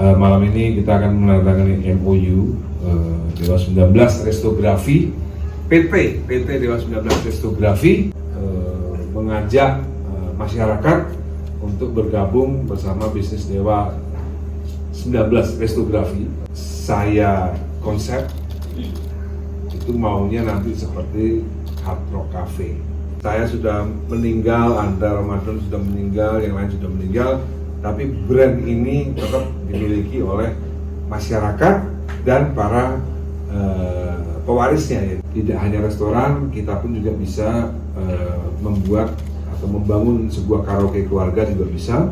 Malam ini kita akan menandatangani MOU Dewa 19 Restografi PT Dewa 19 Restografi mengajak masyarakat untuk bergabung bersama bisnis Dewa 19 Restografi. Saya konsep itu maunya nanti seperti Hard Rock Cafe. Saya sudah meninggal, Anda Ramadan sudah meninggal, yang lain sudah meninggal, tapi brand ini tetap dimiliki oleh masyarakat dan para pewarisnya. Tidak hanya restoran, kita pun juga bisa membuat atau membangun sebuah karaoke keluarga juga bisa,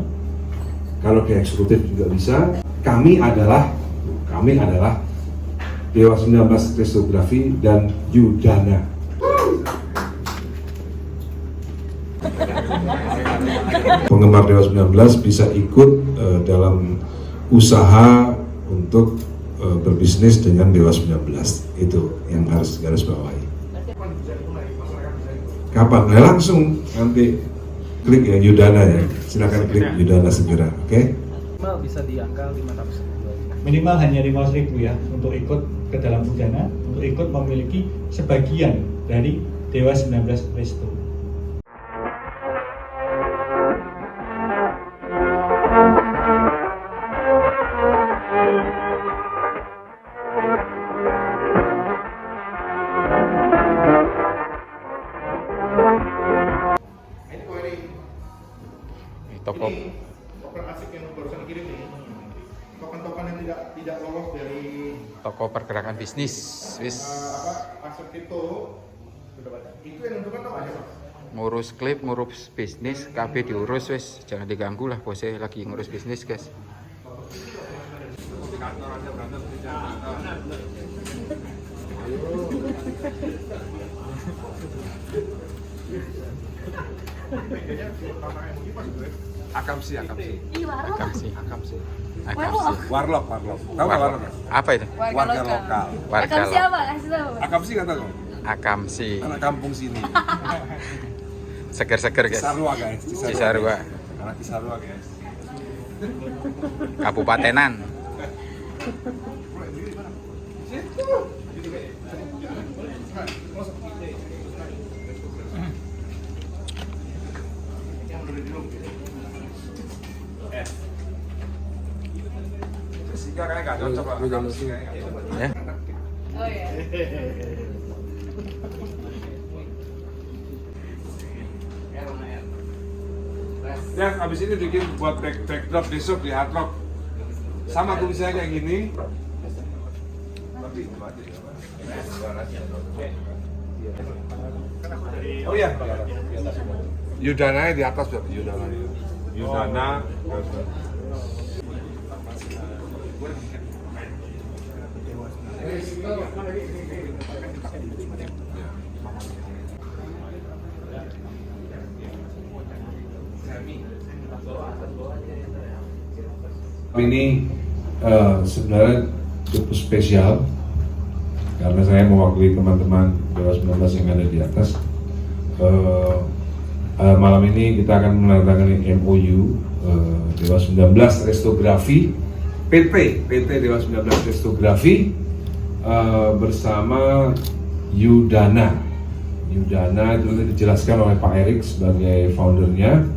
karaoke eksekutif juga bisa. Kami adalah Dewa 19 Restografi dan Yudana. Penggemar Dewa 19 bisa ikut dalam usaha untuk berbisnis dengan Dewa 19. Itu yang harus garis bawahi. Kapan? Nah, langsung nanti klik ya Yudana ya. Silakan klik Yudana segera, oke? Minimal bisa di angka 500.000. Minimal hanya 500.000 ya untuk ikut ke dalam Yudana, untuk ikut memiliki sebagian dari Dewa 19 Resto. Token asik yang barusan kirim nih, token-token yang tidak lolos dari toko pergerakan bisnis, pasar kripto sudah baca. Itu yang menentukan apa aja, Mas? ngurus klip, ngurus bisnis, KB diurus wes, jangan diganggu lah bosnya lagi ngurus bisnis guys. Akamsi. Warlock. Tahu nggak warlock? Apa itu? Warga lokal. Warga Akamsi apa? Kasih tahu. Akamsi nggak tahu? Akamsi. Anak kampung sini. Seger-seger guys. Cisarua guys. Cisarua. Anak Cisarua guys. Kabupatenan. Jessica kayaknya nggak cocok lah. Akamsi kayaknya nggak cocok. Ya. Oh iya. Ya, habis ini bikin buat backdrop besok di Hard Rock. Sama tulisannya kayak gini. Oh iya. Yudana di atas berarti Yudana. Ini sebenarnya cukup spesial karena saya mewakili teman-teman Dewa 19 yang ada di atas. Malam ini kita akan menandatangani MOU Dewa 19 Restografi PT Dewa 19 Restografi bersama Yudana. Yudana itu dijelaskan oleh Pak Erik sebagai foundernya.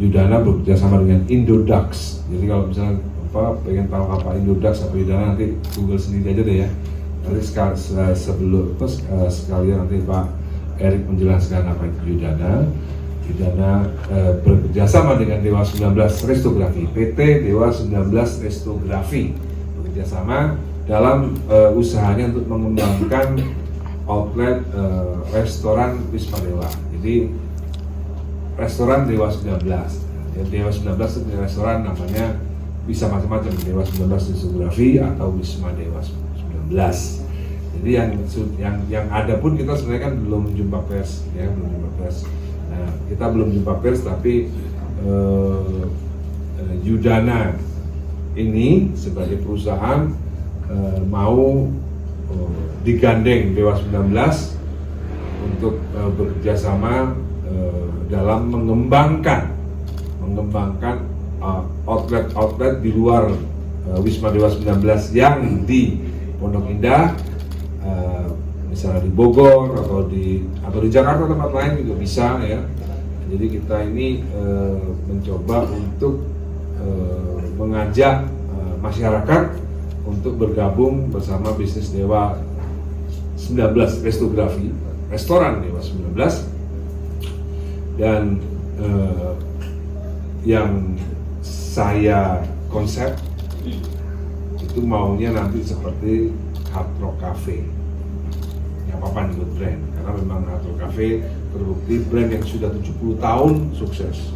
Yudana bekerjasama dengan Indodax. Jadi kalau misalnya pengen tahu apa Indodax apa Yudana, nanti Google sendiri aja deh ya. Nanti sekalian nanti Pak Erik menjelaskan apa itu Yudana. Yudana bekerjasama dengan Dewa 19 Restografi, PT Dewa 19 Restografi bekerjasama dalam usahanya untuk mengembangkan outlet restoran Wisma Dewa. Jadi restoran Dewa 19. Ya, Dewa 19 itu restoran namanya bisa macam-macam, Dewa 19 Restografi atau Wisma Dewa 19. Jadi yang ada pun kita sebenarnya kan belum jumpa pers, ya belum jumpa pers. Nah, kita belum jumpa pers, tapi Yudana ini sebagai perusahaan mau digandeng Dewa 19 untuk bekerja sama dalam mengembangkan outlet di luar Wisma Dewa 19 yang di Pondok Indah, misalnya di Bogor atau di Jakarta, tempat lain juga bisa ya. Jadi kita ini mencoba untuk mengajak masyarakat untuk bergabung bersama bisnis Dewa 19 Restografi, restoran Dewa 19, dan yang saya konsep itu maunya nanti seperti Hard Rock Cafe. Nggak apa-apa nih buat brand, karena memang Hard Rock Cafe terbukti brand yang sudah 70 tahun sukses.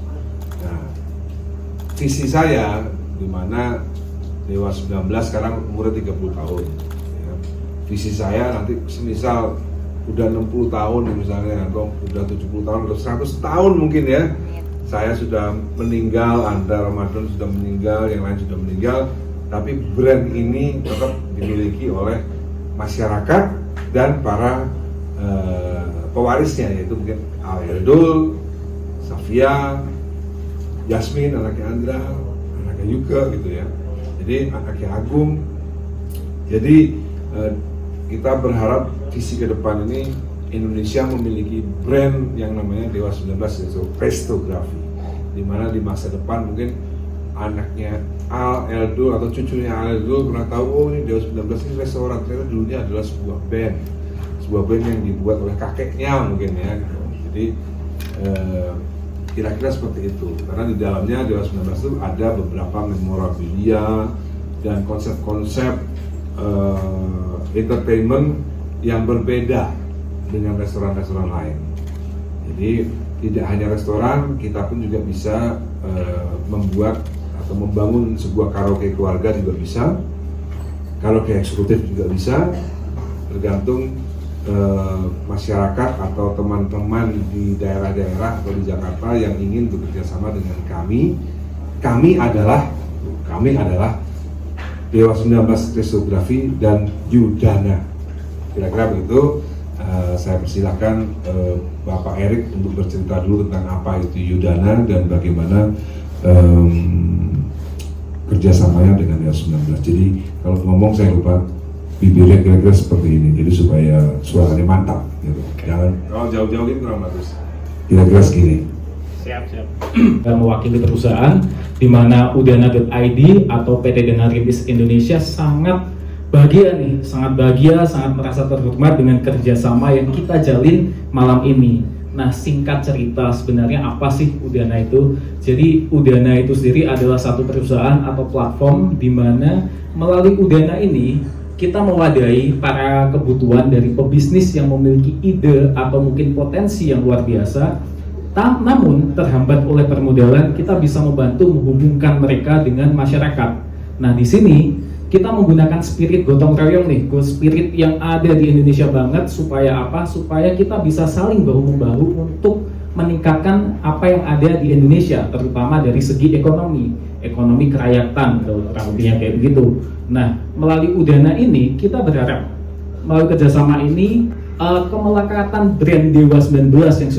Nah, visi saya di mana Dewa 19 sekarang umurnya 30 tahun. Ya. Visi saya nanti semisal udah 60 tahun misalnya, atau udah 70 tahun, atau 100 tahun mungkin ya, saya sudah meninggal, Anda Ramadan sudah meninggal, yang lain sudah meninggal, tapi brand ini tetap dimiliki oleh masyarakat dan para pewarisnya, yaitu mungkin Al-Eldul, Safia, Yasmin, anaknya Andra, anaknya Yuka gitu ya, jadi anaknya Agung. Jadi kita berharap visi ke depan ini Indonesia memiliki brand yang namanya Dewa 19 yaitu Restografi, di mana di masa depan mungkin anaknya Al-Eldul atau cucunya Al-Eldul pernah tahu, oh ini Dewa 19 ini restoran, ternyata dulunya adalah sebuah band yang dibuat oleh kakeknya mungkin ya gitu. Jadi kira-kira seperti itu, karena di dalamnya Dewa 19 itu ada beberapa memorabilia dan konsep-konsep entertainment yang berbeda dengan restoran-restoran lain. Jadi tidak hanya restoran, kita pun juga bisa membuat atau membangun sebuah karaoke keluarga juga bisa, karaoke eksekutif juga bisa, tergantung masyarakat atau teman-teman di daerah-daerah atau di Jakarta yang ingin bekerja sama dengan kami. Kami adalah Dewa 19 Restografi dan Yudana. Kira-kira begitu. Saya persilahkan Bapak Erik untuk bercerita dulu tentang apa itu Yudana dan bagaimana kerjasamanya dengan Dewa 19. Jadi kalau ngomong saya lupa, bibirnya kira-kira seperti ini, jadi supaya suaranya mantap gitu. Jangan kalau jauh-jauhin kurang bagus. Kira-kira segini. Siap. Dan mewakili perusahaan di mana Udana.id atau PT Dana Rintis Indonesia sangat bahagia, sangat merasa terhormat dengan kerjasama yang kita jalin malam ini. Nah, singkat cerita sebenarnya apa sih Udana itu? Jadi Udana itu sendiri adalah satu perusahaan atau platform di mana melalui Udana ini kita mewadahi para kebutuhan dari pebisnis yang memiliki ide atau mungkin potensi yang luar biasa. Namun terhambat oleh permodalan, kita bisa membantu menghubungkan mereka dengan masyarakat. Nah, di sini kita menggunakan spirit gotong royong nih, spirit yang ada di Indonesia banget, supaya apa? Supaya kita bisa saling bahu-membahu untuk meningkatkan apa yang ada di Indonesia, terutama dari segi ekonomi kerakyatan, kurang lebihnya kayak begitu. Nah, melalui Udana ini kita berharap melalui kerjasama ini kemelekatan brand Dewa 19 yang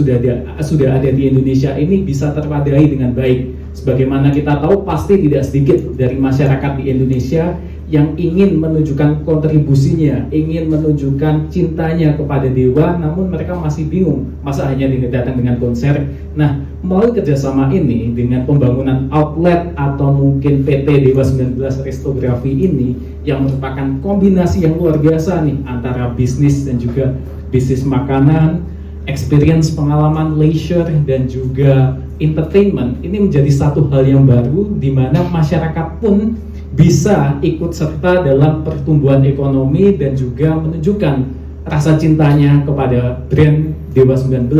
sudah ada di Indonesia ini bisa terwadahi dengan baik. Sebagaimana kita tahu, pasti tidak sedikit dari masyarakat di Indonesia yang ingin menunjukkan kontribusinya, ingin menunjukkan cintanya kepada Dewa, namun mereka masih bingung, masa hanya datang dengan konser. Nah, melalui kerjasama ini dengan pembangunan outlet atau mungkin PT Dewa 19 Restografi ini yang merupakan kombinasi yang luar biasa nih antara bisnis dan juga bisnis makanan, experience pengalaman leisure dan juga entertainment, ini menjadi satu hal yang baru di mana masyarakat pun bisa ikut serta dalam pertumbuhan ekonomi dan juga menunjukkan rasa cintanya kepada brand Dewa 19,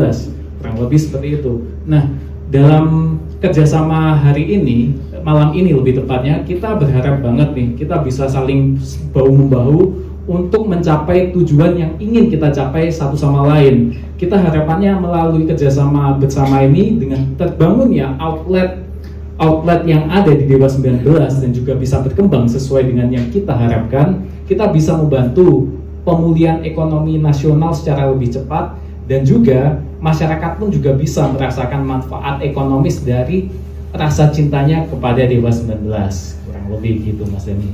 kurang lebih seperti itu. Nah, dalam kerjasama hari ini, malam ini lebih tepatnya, kita berharap banget nih, kita bisa saling bahu-membahu untuk mencapai tujuan yang ingin kita capai satu sama lain. Kita harapannya melalui kerjasama bersama ini dengan terbangunnya outlet yang ada di Dewa 19 dan juga bisa berkembang sesuai dengan yang kita harapkan, kita bisa membantu pemulihan ekonomi nasional secara lebih cepat, dan juga masyarakat pun juga bisa merasakan manfaat ekonomis dari rasa cintanya kepada Dewa 19, kurang lebih gitu Mas Denny.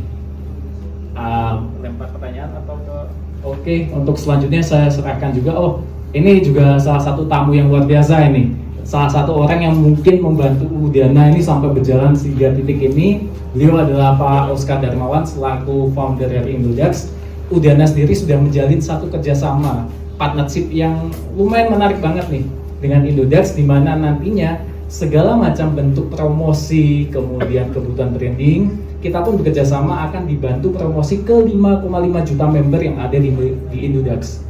Lempar pertanyaan atau ke Oke, untuk selanjutnya saya serahkan juga. Oh, ini juga salah satu tamu yang luar biasa ini. Salah satu orang yang mungkin membantu Udana ini sampai berjalan sehingga titik ini. Beliau adalah Pak Oscar Darmawan selaku founder dari Indodax. Udana sendiri sudah menjalin satu kerjasama partnership yang lumayan menarik banget nih dengan Indodax, di mana nantinya segala macam bentuk promosi, kemudian kebutuhan branding, kita pun bekerja sama akan dibantu promosi ke 5,5 juta member yang ada di Indodax.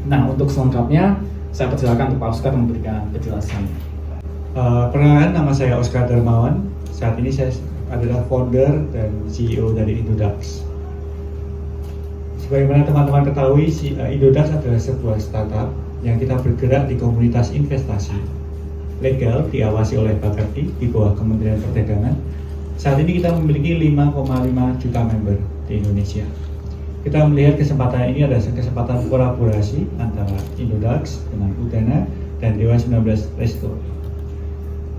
Nah, untuk selengkapnya saya persilakan untuk Pak Oscar memberikan penjelasan. Perkenalkan, nama saya Oscar Darmawan. Saat ini saya adalah founder dan CEO dari Indodax. Sebagaimana teman-teman ketahui, Indodax adalah sebuah startup yang kita bergerak di komunitas investasi legal diawasi oleh Baperti di bawah Kementerian Perdagangan. Saat ini kita memiliki 5,5 juta member di Indonesia. Kita melihat kesempatan ini adalah kesempatan kolaborasi antara Indodax dengan Udana dan Dewa 19 Resto.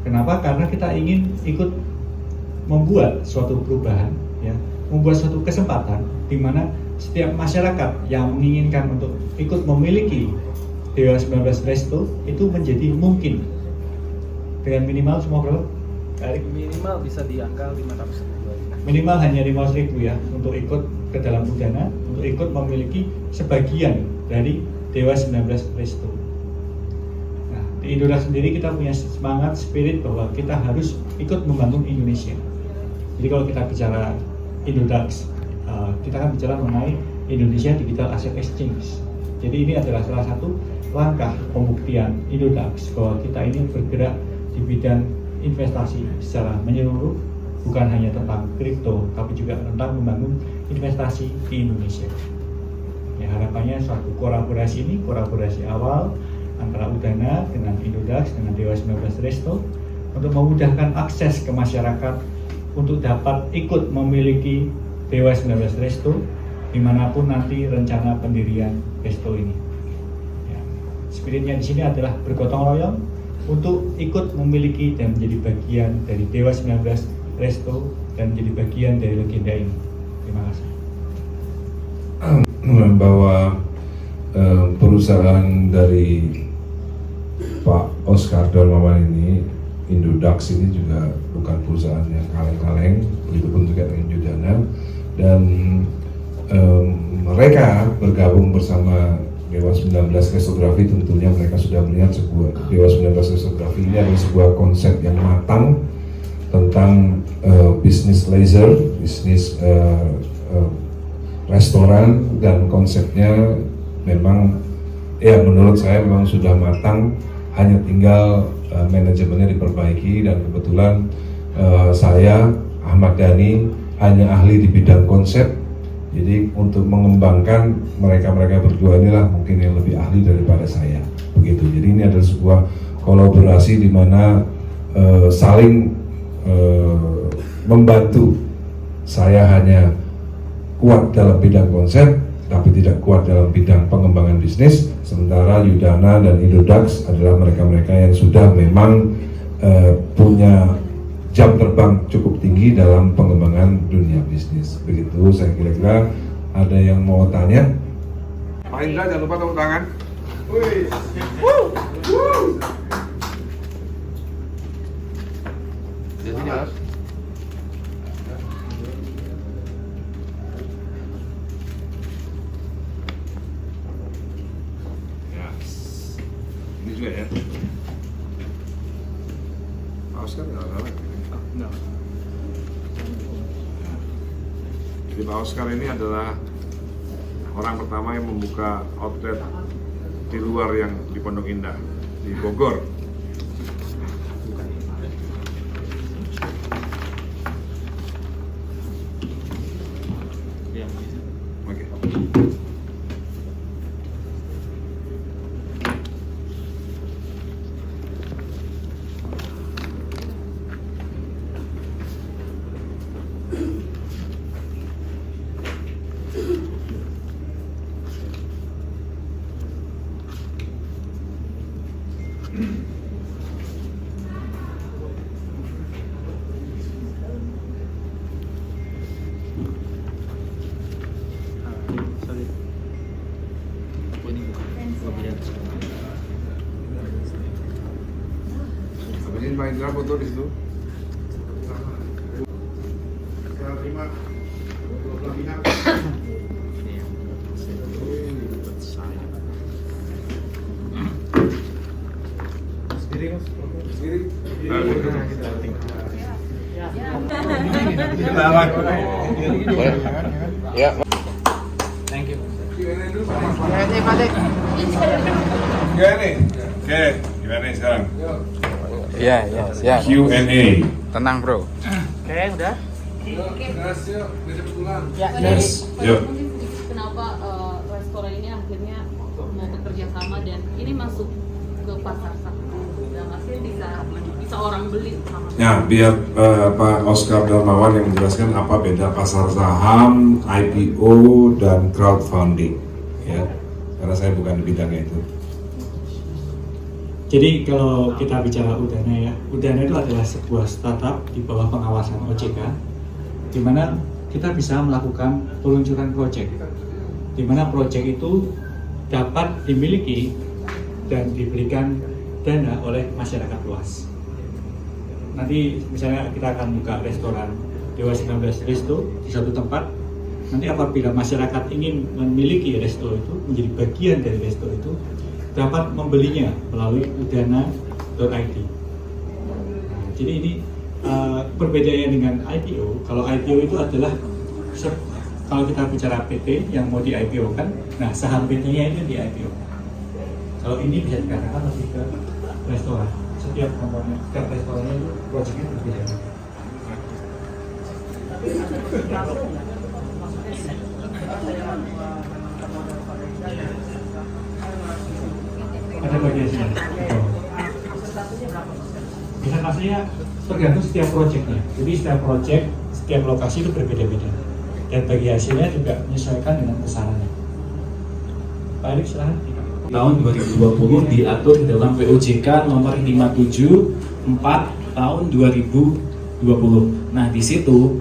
Kenapa? Karena kita ingin ikut membuat suatu perubahan, ya, membuat suatu kesempatan di mana setiap masyarakat yang menginginkan untuk ikut memiliki Dewa 19 Resto itu menjadi mungkin dengan minimal semua berapa? Minimal bisa di angka 500 ribu. Minimal hanya 500.000 ya untuk ikut ke dalam Udana, untuk ikut memiliki sebagian dari Dewa 19 Resto. Nah, di Indodax sendiri kita punya semangat spirit bahwa kita harus ikut membangun Indonesia. Jadi kalau kita bicara Indodax, kita akan bicara mengenai Indonesia Digital Asset Exchange. Jadi ini adalah salah satu langkah pembuktian Indodax bahwa kita ini bergerak di bidang investasi secara menyeluruh, bukan hanya tentang kripto, tapi juga tentang membangun investasi di Indonesia. Ya, harapannya suatu kolaborasi ini, kolaborasi awal antara Udana dengan Indodax dengan Dewa 19 Resto untuk memudahkan akses ke masyarakat untuk dapat ikut memiliki Dewa 19 Resto dimanapun nanti rencana pendirian resto ini. Ya, spiritnya di sini adalah bergotong royong untuk ikut memiliki dan menjadi bagian dari Dewa 19 Resto dan menjadi bagian dari legenda ini. Terima kasih. Bahwa perusahaan dari Pak Oscar Darmawan ini, Indodax ini juga bukan perusahaan yang kaleng-kaleng, begitupun juga dengan Udana, dan mereka bergabung bersama Dewa 19 Restografi. Tentunya mereka sudah melihat sebuah Dewa 19 Restografi ini adalah sebuah konsep yang matang tentang bisnis leisure, bisnis restoran, dan konsepnya memang ya menurut saya memang sudah matang, hanya tinggal manajemennya diperbaiki. Dan kebetulan saya Ahmad Dhani hanya ahli di bidang konsep, jadi untuk mengembangkan mereka berdua inilah mungkin yang lebih ahli daripada saya, begitu. Jadi ini adalah sebuah kolaborasi di mana saling membantu. Saya hanya kuat dalam bidang konsep, tapi tidak kuat dalam bidang pengembangan bisnis. Sementara Udana dan Indodax adalah mereka-mereka yang sudah memang punya jam terbang cukup tinggi dalam pengembangan dunia bisnis. Begitu, saya kira-kira ada yang mau tanya. Pak Indra, jangan lupa tepuk tangan. Di sini, Mas. Ini juga ya. Pak Oscar nggak ada. Jadi Pak Oscar ini adalah orang pertama yang membuka outlet di luar yang di Pondok Indah, di Bogor. Oke. Indra foto di situ. Serah terima kedua belah pihak. Sendiri. Ya. Q&A dulu. Q&A. Oke, gimana sekarang? Ya, siap. Q&A. Tenang, Bro. Yes. Yuk. Kenapa restoran ini akhirnya mau bekerja sama dan ini masuk ke pasar saham dan hasilnya bisa orang beli sama. Ya, biar Pak Oscar Darmawan yang menjelaskan apa beda pasar saham, IPO, dan crowdfunding. Ya, karena saya bukan di bidangnya itu. Jadi kalau kita bicara Udana ya, Udana itu adalah sebuah startup di bawah pengawasan OJK, di mana kita bisa melakukan peluncuran proyek, di mana proyek itu dapat dimiliki dan diberikan dana oleh masyarakat luas. Nanti misalnya kita akan buka restoran Dewa 19 Resto di satu tempat. Nanti apabila masyarakat ingin memiliki resto itu, menjadi bagian dari resto itu, dapat membelinya melalui udana.id. Nah, jadi ini perbedaannya dengan IPO. Kalau IPO itu adalah kalau kita bicara PT yang mau di IPO kan, nah saham PT-nya itu di IPO. Kalau ini bisa dikatakan lebih ke restoran. Setiap komponen, setiap restorannya itu proyeknya berbeda. Ada bagian sini. Bisa kasihnya tergantung setiap proyeknya. Jadi setiap proyek, setiap lokasi itu berbeda-beda. Dan bagi hasilnya juga menyesuaikan dengan besarannya. Pak Erik silahkan. Tahun 2020 diatur dalam POJK nomor 574 tahun 2020. Nah, di situ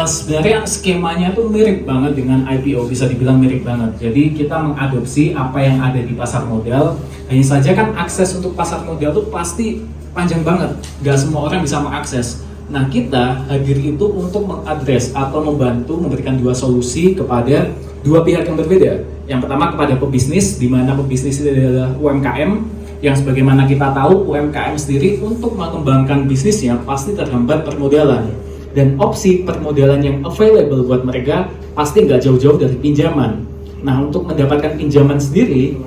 sebenarnya skemanya tuh mirip banget dengan IPO, bisa dibilang mirip banget. Jadi kita mengadopsi apa yang ada di pasar modal. Hanya saja kan akses untuk pasar modal tuh pasti panjang banget, nggak semua orang bisa mengakses. Nah, kita hadir itu untuk mengadres atau membantu memberikan dua solusi kepada dua pihak yang berbeda. Yang pertama kepada pebisnis, di mana pebisnis itu adalah UMKM, yang sebagaimana kita tahu UMKM sendiri untuk mengembangkan bisnisnya pasti terhambat permodalan. Dan opsi permodalan yang available buat mereka pasti nggak jauh-jauh dari pinjaman. Nah, untuk mendapatkan pinjaman sendiri,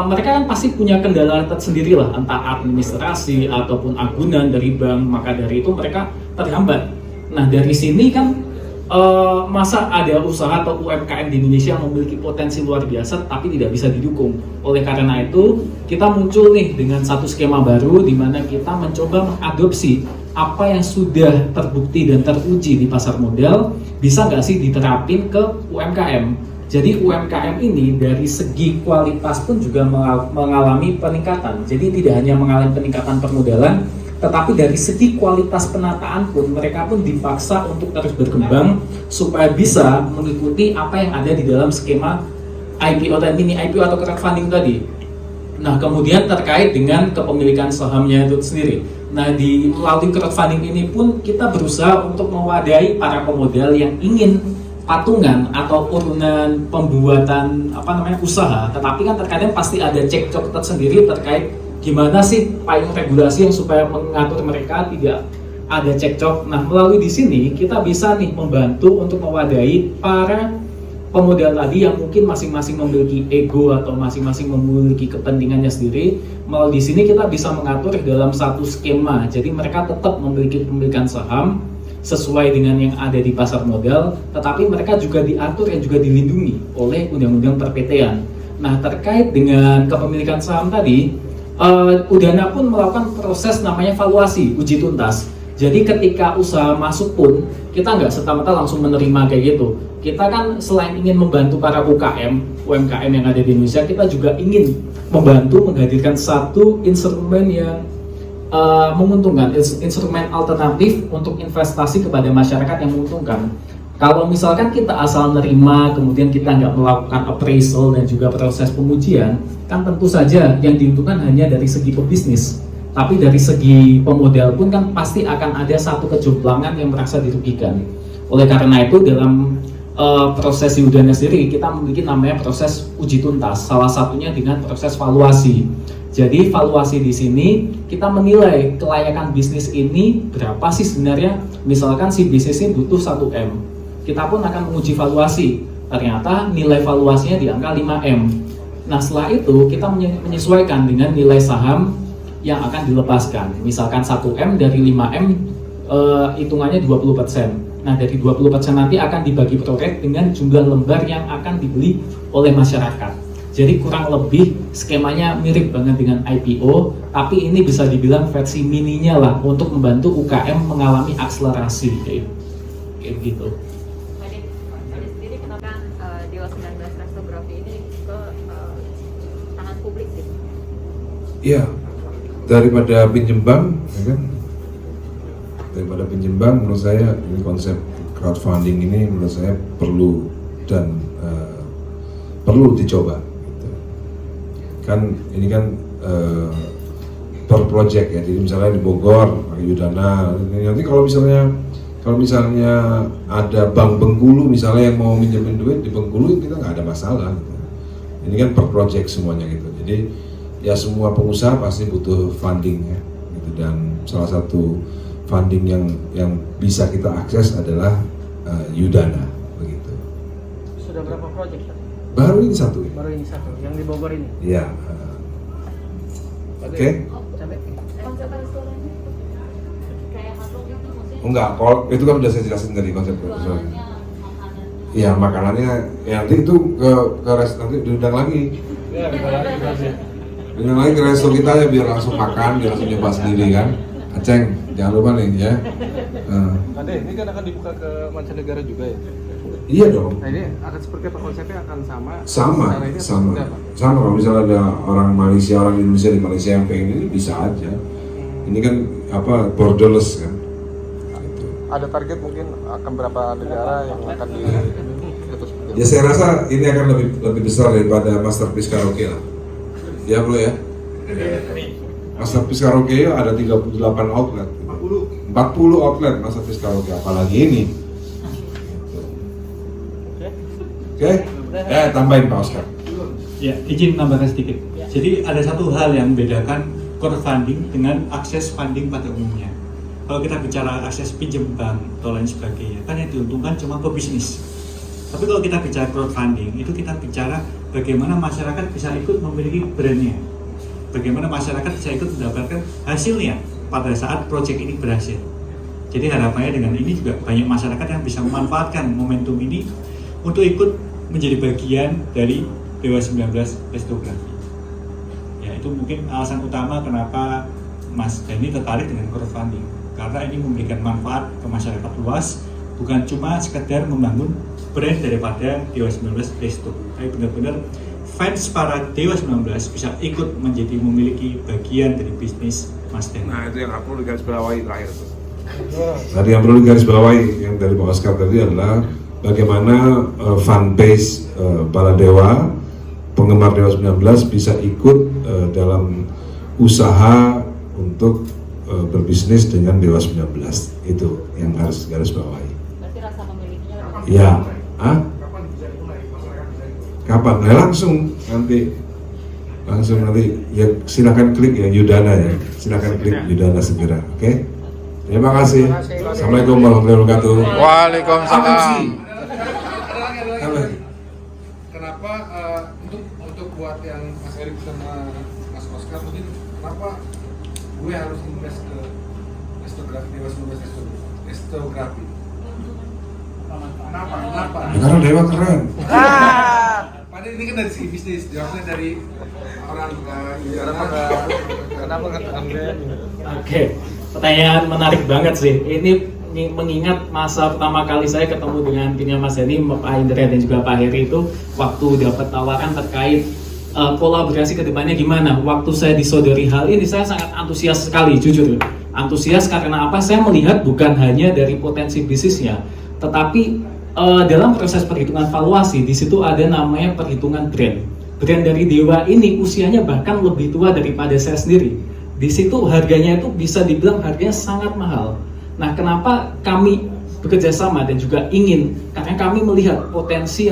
mereka kan pasti punya kendala tersendiri lah, entah administrasi ataupun agunan dari bank, maka dari itu mereka terhambat. Nah, dari sini kan masa ada usaha atau UMKM di Indonesia memiliki potensi luar biasa tapi tidak bisa didukung. Oleh karena itu, kita muncul nih dengan satu skema baru di mana kita mencoba mengadopsi apa yang sudah terbukti dan teruji di pasar modal, bisa nggak sih diterapin ke UMKM. Jadi UMKM ini dari segi kualitas pun juga mengalami peningkatan. Jadi tidak hanya mengalami peningkatan permodalan, tetapi dari segi kualitas penataan pun mereka pun dipaksa untuk terus berkembang supaya bisa mengikuti apa yang ada di dalam skema IPO dan mini IPO atau crowdfunding tadi. Nah, kemudian terkait dengan kepemilikan sahamnya itu sendiri. Nah, di melalui crowdfunding ini pun kita berusaha untuk mewadahi para pemodal yang ingin patungan atau urunan pembuatan usaha, tetapi kan terkadang pasti ada cekcok tersendiri terkait gimana sih payung regulasi yang supaya mengatur mereka tidak ada cekcok. Nah, melalui di sini kita bisa nih membantu untuk mewadahi para pemodal tadi yang mungkin masing-masing memiliki ego atau masing-masing memiliki kepentingannya sendiri. Melalui di sini kita bisa mengatur dalam satu skema. Jadi mereka tetap memiliki kepemilikan saham sesuai dengan yang ada di pasar modal, tetapi mereka juga diatur dan juga dilindungi oleh undang-undang per-PT-an. Nah, terkait dengan kepemilikan saham tadi, Udana pun melakukan proses namanya valuasi, uji tuntas. Jadi ketika usaha masuk pun, kita nggak serta-merta langsung menerima kayak gitu. Kita kan selain ingin membantu para UMKM yang ada di Indonesia, kita juga ingin membantu menghadirkan satu instrumen yang menguntungkan, instrumen alternatif untuk investasi kepada masyarakat yang menguntungkan. Kalau misalkan kita asal nerima, kemudian kita nggak melakukan appraisal dan juga proses pengujian, kan tentu saja yang diuntungkan hanya dari segi pebisnis. Tapi dari segi pemodal pun kan pasti akan ada satu kejomplangan yang merasa dirugikan. Oleh karena itu dalam proses di Udana sendiri kita memiliki namanya proses uji tuntas. Salah satunya dengan proses valuasi. Jadi valuasi di sini kita menilai kelayakan bisnis ini berapa sih sebenarnya. Misalkan si bisnis ini butuh 1M, kita pun akan menguji valuasi. Ternyata nilai valuasinya di angka 5M. Nah setelah itu kita menyesuaikan dengan nilai saham yang akan dilepaskan. Misalkan 1M dari 5M hitungannya 20%. Nah dari 20% nanti akan dibagi prorate dengan jumlah lembar yang akan dibeli oleh masyarakat. Jadi kurang lebih skemanya mirip banget dengan IPO, tapi ini bisa dibilang versi mininya lah untuk membantu UKM mengalami akselerasi kayak gitu. Tadi sendiri kenapa Dewa 19 Restografi ini ke tangan publik gitu? Iya, daripada pinjem bank, ya kan? Daripada pinjem bank, menurut saya ini konsep crowdfunding ini menurut saya perlu dan perlu dicoba. Gitu. Kan ini kan per project ya, jadi misalnya di Bogor pakai Udana, nanti kalau misalnya ada Bank Bengkulu misalnya yang mau minjemin duit di Bengkulu, kita nggak ada masalah. Gitu. Ini kan per project semuanya gitu, jadi ya semua pengusaha pasti butuh funding ya, gitu. Dan salah satu funding yang bisa kita akses adalah Udana, begitu. Sudah berapa proyek? Baru ini satu. Ya? Baru ini satu, yang di Bogor ini. Iya. Oke. Konsep restorannya kayak hotdog itu maksudnya? Enggak, kalau itu kan udah saya jelasin tadi konsep restoran. Jualannya makanan. Iya, makanannya ya nanti itu ke nanti diundang lagi. Ya, kita lagi. Diundang lagi ke resto kita ya biar langsung makan, biar langsung nyoba sendiri kan. Aceng, jangan lupa nih ya. Ade, ini kan akan dibuka ke mancanegara juga ya? Iya dong. Nah ini akan seperti apa, konsepnya akan sama? Sama. Seperti apa? Kalau misalnya ada orang Malaysia, orang Indonesia di Malaysia yang pengen ini bisa aja. Ini kan apa borderless kan. Gitu. Ada target mungkin akan berapa negara yang akan di Ya saya rasa ini akan lebih besar daripada Masterpiece Karaoke lah. Ya bro ya. Masterpiece Karaoke ada 38 outlet. 40 outlet Masterpiece Karaoke, apalagi ini. Oke? Tambahin Pak Oscar. Ya, izin nambahkan sedikit. Jadi ada satu hal yang membedakan crowdfunding dengan akses funding pada umumnya. Kalau kita bicara akses pinjam bank atau lain sebagainya, kan yang diuntungkan cuma pebisnis. Tapi kalau kita bicara crowdfunding, itu kita bicara bagaimana masyarakat bisa ikut memiliki brandnya. Bagaimana masyarakat bisa ikut mendapatkan hasilnya pada saat proyek ini berhasil. Jadi harapannya dengan ini juga banyak masyarakat yang bisa memanfaatkan momentum ini untuk ikut menjadi bagian dari Dewa 19 Restografi. Ya, itu mungkin alasan utama kenapa Mas Dani tertarik dengan crowdfunding, karena ini memberikan manfaat ke masyarakat luas, bukan cuma sekedar membangun brand daripada Dewa 19 Resto, tapi benar-benar fans para Dewa 19 bisa ikut menjadi memiliki bagian dari bisnis Mas Dani. Nah itu yang perlu digarisbawahi terakhir tuh. Tadi yang perlu digarisbawahi yang dari Pak Oscar tadi adalah bagaimana fanbase para dewa, penggemar Dewa 19 bisa ikut dalam usaha untuk berbisnis dengan Dewa 19. Itu yang harus garis bawahi. Berarti rasa memilikinya lebih. Ya, kapan? Nah, langsung nanti ya silakan klik ya Udana ya, silakan klik Udana segera, oke? Terima kasih. Assalamualaikum warahmatullahi wabarakatuh. Waalaikumsalam. Kenapa untuk buat yang Mas Erik sama Mas Oscar mungkin kenapa gue harus invest ke restografi Dewa 19 Restografi? Kenapa? Ya, karena Dewa keren. Padahal ini kan dari segi bisnis, jawabnya dari orang kenapa katakan Oke, pertanyaan menarik banget sih. Ini mengingat masa pertama kali saya ketemu dengan timnya Mas Dani, Pak Indra dan juga Pak Heri itu waktu dapat tawaran terkait kolaborasi ke depannya gimana. Waktu saya disodori hal ini, saya sangat antusias sekali, jujur. Antusias karena apa? Saya melihat bukan hanya dari potensi bisnisnya, tetapi dalam proses perhitungan valuasi di situ ada namanya perhitungan brand. Brand dari Dewa ini usianya bahkan lebih tua daripada saya sendiri. Di situ harganya itu bisa dibilang harganya sangat mahal. Nah, kenapa kami bekerja sama dan juga ingin, karena kami melihat potensi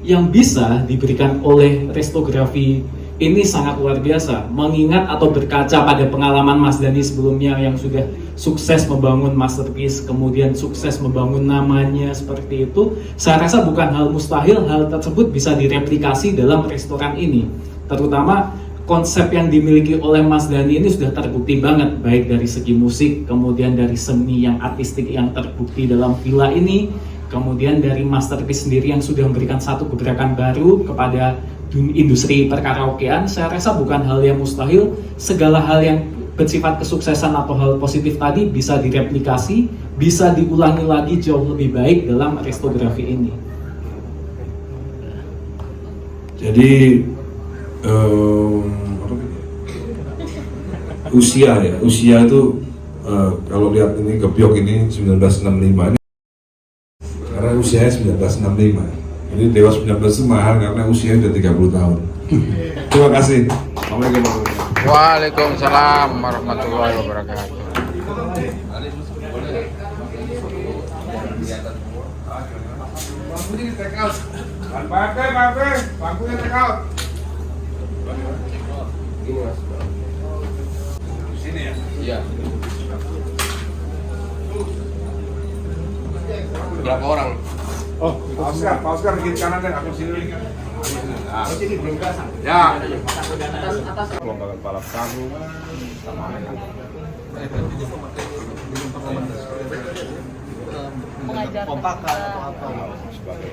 yang bisa diberikan oleh restografi ini sangat luar biasa, mengingat atau berkaca pada pengalaman Mas Dani sebelumnya yang sudah sukses membangun masterpiece, kemudian sukses membangun namanya seperti itu. Saya rasa bukan hal mustahil hal tersebut bisa direplikasi dalam restoran ini. Terutama konsep yang dimiliki oleh Mas Dani ini sudah terbukti banget, baik dari segi musik, kemudian dari seni yang artistik yang terbukti dalam villa ini, kemudian dari masterpiece sendiri yang sudah memberikan satu gebrakan baru kepada industri perkaraokean. Saya rasa bukan hal yang mustahil, segala hal yang bersifat kesuksesan atau hal positif tadi bisa direplikasi, bisa diulangi lagi jauh lebih baik dalam restografi ini. Jadi usia itu kalau lihat ini Gebyok ini 1965 ini, karena usianya 1965. Jadi Dewa 19 itu mahal karena usianya udah 30 tahun. Terima kasih. Assalamualaikum warahmatullahi wabarakatuh. Waalaikumsalam warahmatullahi wabarakatuh. Bangkunya di take out. Bangkunya take out. Sini ya? Iya. Berapa orang? Oh, Pak Oscar kiri kanan deh, aku sini. sini belum pasang. Ya. Lomba balap karung sama Mengajar Kompakan atau apa? sebagai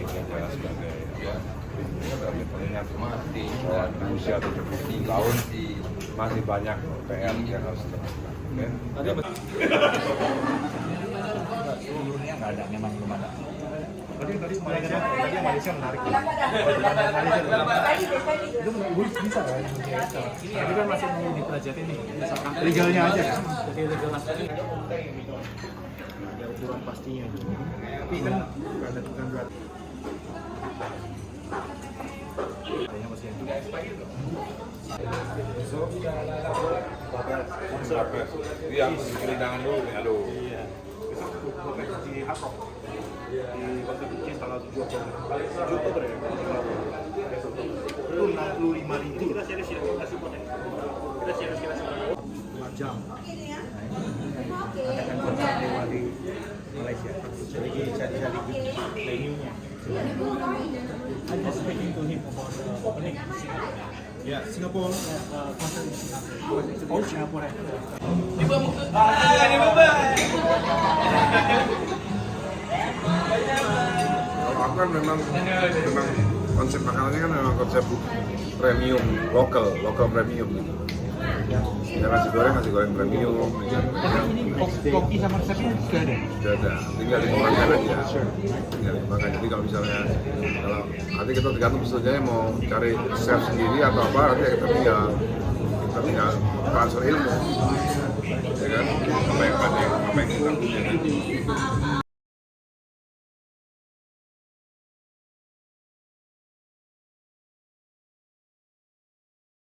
kami mengingat mati bahwa di usia 70 tahun masih banyak PR yang harus dilakukan. Seluruhnya nggak ada, memang belum ada. Tadi Malaysia menarik. Itu bisa kan? Tadi kan masih mau dipelajari nih. Legalnya aja kan? Jadi legal asli. Ada ukuran pastinya. Tapi kan bukan berat. Kayaknya masih yang Iya, kerindangan dulu. Aduh. Iya. Besok di Hard Rock. Di Batu Kecil tanggal 7 Oktober. 7 Oktober ya? Besok. Itu 65.000. Kita serius ya, kita support ya. Kita serius 4 jam. Ada kan konser Dewa di Malaysia. Jadi cari venue-nya. I'm just speaking to him about the opening. Yeah, Singapore. Concert in Singapore. Oh, Singapore. Kalau aku kan memang konsep makanannya kan memang konsep premium, lokal premium gitu. Ya nasi goreng premium. Kopi sama resepnya sudah ada? Sudah ada, tinggal dikembangkan aja. Tinggal dikembangkan. Jadi kalau misalnya nanti kita tergantung pesertanya mau cari chef sendiri atau apa, nanti kita tinggal transfer ilmu, ya kan? Apa yang kita punya.